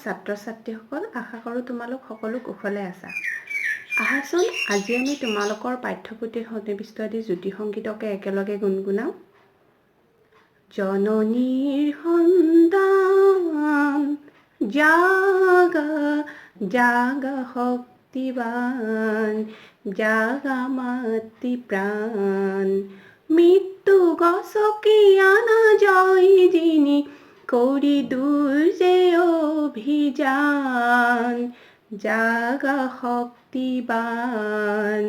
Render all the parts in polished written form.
ছাত্ৰ ছাত্ৰীসকল, আশা কৰোঁ তোমালোক সকলো কুশলে আছা। আহাচোন আজি আমি তোমালোকৰ পাঠ্যপুথিৰ সন্নিৱিষ্ট আদি জ্যোতি সংগীতকে একেলগে গুণগুণাওঁ। জননীৰ সন্তান জাগা জাগা শক্তিবান, জাগা মাতৃ প্ৰাণ, মৃত্যু গছকি আনা জয় যিনি, কৰি দূৰ যে অভিযান, জাগা শক্তিবান,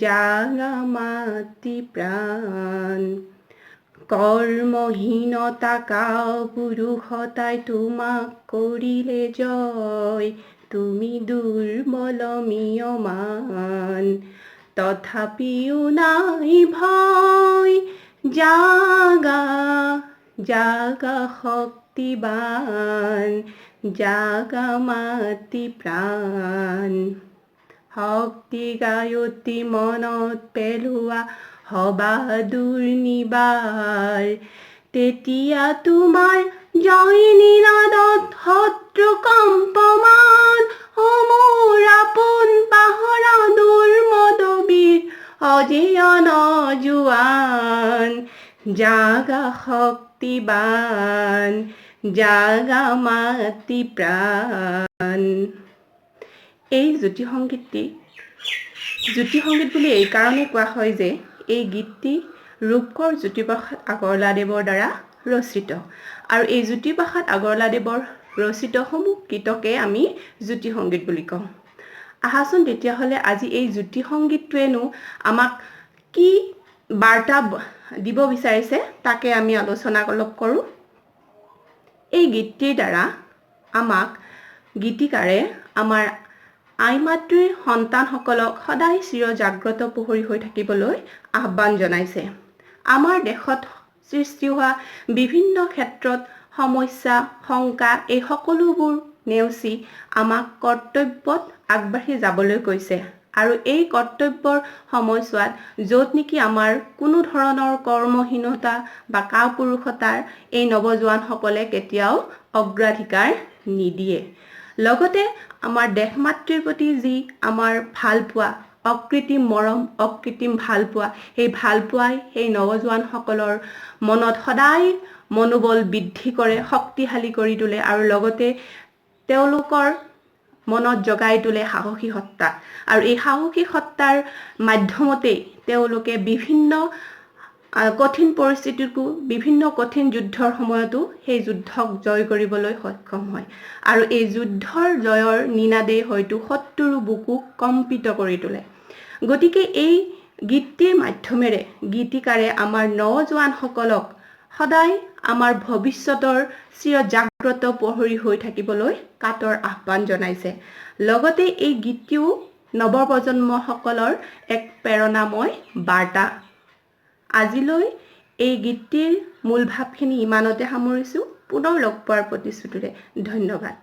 জাগা মাতৃ প্ৰাণ। কৰ্মহীনতা কাপুৰুষতাই তোমাক কৰিলে জয়, তুমি দুৰ্বল মিয়মান, তথাপিও নাই ভয়, জাগা জাগা শক্তিবান, জাগা মাতৃ প্ৰাণ। শক্তি গায়ত্ৰী মনত পেলোৱা হবা দুৰ্নিবাৰ, তেতিয়া তোমাৰ জয় নিনাদত শত্ৰু কম্পমান, মোৰ আপোন পাহৰা দুৰ্মদবীৰ অজেয় নজোৱান, জাগা শক্তিবান, জাগা মাতৃ প্ৰাণ। এই জ্যোতি সংগীত বুলি এই কাৰণে কোৱা হয় যে এই গীতটি ৰূপকোঁৱৰ জ্যোতিপ্ৰসাদ আগৰৱালাদেৱৰ দ্বাৰা ৰচিত, আৰু এই জ্যোতিপ্ৰসাদ আগৰৱালাদেৱৰ ৰচিতসমূহ গীতকে আমি জ্যোতি সংগীত বুলি কওঁ। আহাচোন তেতিয়াহ'লে আজি এই জ্যোতি সংগীতটোৱেনো আমাক কি বাৰ্তা দিব বিচাৰিছে তাকে আমি আলোচনা অলপ কৰোঁ। এই গীতটিৰ দ্বাৰা আমাক গীতিকাৰে আমাৰ আই মাতৃৰ সন্তানসকলক সদায় চিৰ জাগ্ৰত প্ৰহৰী হৈ থাকিবলৈ আহ্বান জনাইছে। আমাৰ দেশত সৃষ্টি হোৱা বিভিন্ন ক্ষেত্ৰত সমস্যা শংকা এই সকলোবোৰ নেওচি আমাক কৰ্তব্যত আগবাঢ়ি যাবলৈ কৈছে, আৰু এই কৰ্তব্যৰ সময়ছোৱাত য'ত নেকি আমাৰ কোনো ধৰণৰ কৰ্মহীনতা বা কাপুৰুষতাৰ এই নৱজোৱানসকলে কেতিয়াও অগ্ৰাধিকাৰ নিদিয়ে। লগতে আমাৰ দেশ মাতৃৰ প্ৰতি যি আমাৰ ভালপোৱা, অকৃত্ৰিম মৰম, অকৃত্ৰিম ভালপোৱা, সেই ভালপোৱাই সেই নৱজোৱানসকলৰ মনত সদায় মনোবল বৃদ্ধি কৰে, শক্তিশালী কৰি তোলে, আৰু লগতে তেওঁলোকৰ মনত জগাই তোলে সাহসী সত্তা, আৰু এই সাহসী সত্তাৰ মাধ্যমতেই তেওঁলোকে বিভিন্ন কঠিন পৰিস্থিতিকো, বিভিন্ন কঠিন যুদ্ধৰ সময়তো সেই যুদ্ধক জয় কৰিবলৈ সক্ষম হয়, আৰু এই যুদ্ধৰ জয়ৰ নিনাদেই হয়তো শত্ৰুৰ বুকু কম্পিত কৰি তোলে। গতিকে এই গীতটিৰ মাধ্যমেৰে গীতিকাৰে আমাৰ নৱজোৱানসকলক সদায় আমাৰ ভৱিষ্যতৰ চিৰ জাগ্ৰত প্ৰহৰী হৈ থাকিবলৈ কাতৰ আহ্বান জনাইছে। লগতে এই গীতটিও নৱপ্ৰজন্মসকলৰ এক প্ৰেৰণাময় বাৰ্তা। আজিলৈ এই গীতটিৰ মূল ভাৱখিনি ইমানতে সামৰিছোঁ। পুনৰ লগ পোৱাৰ প্ৰতিশ্ৰুতিৰে ধন্যবাদ।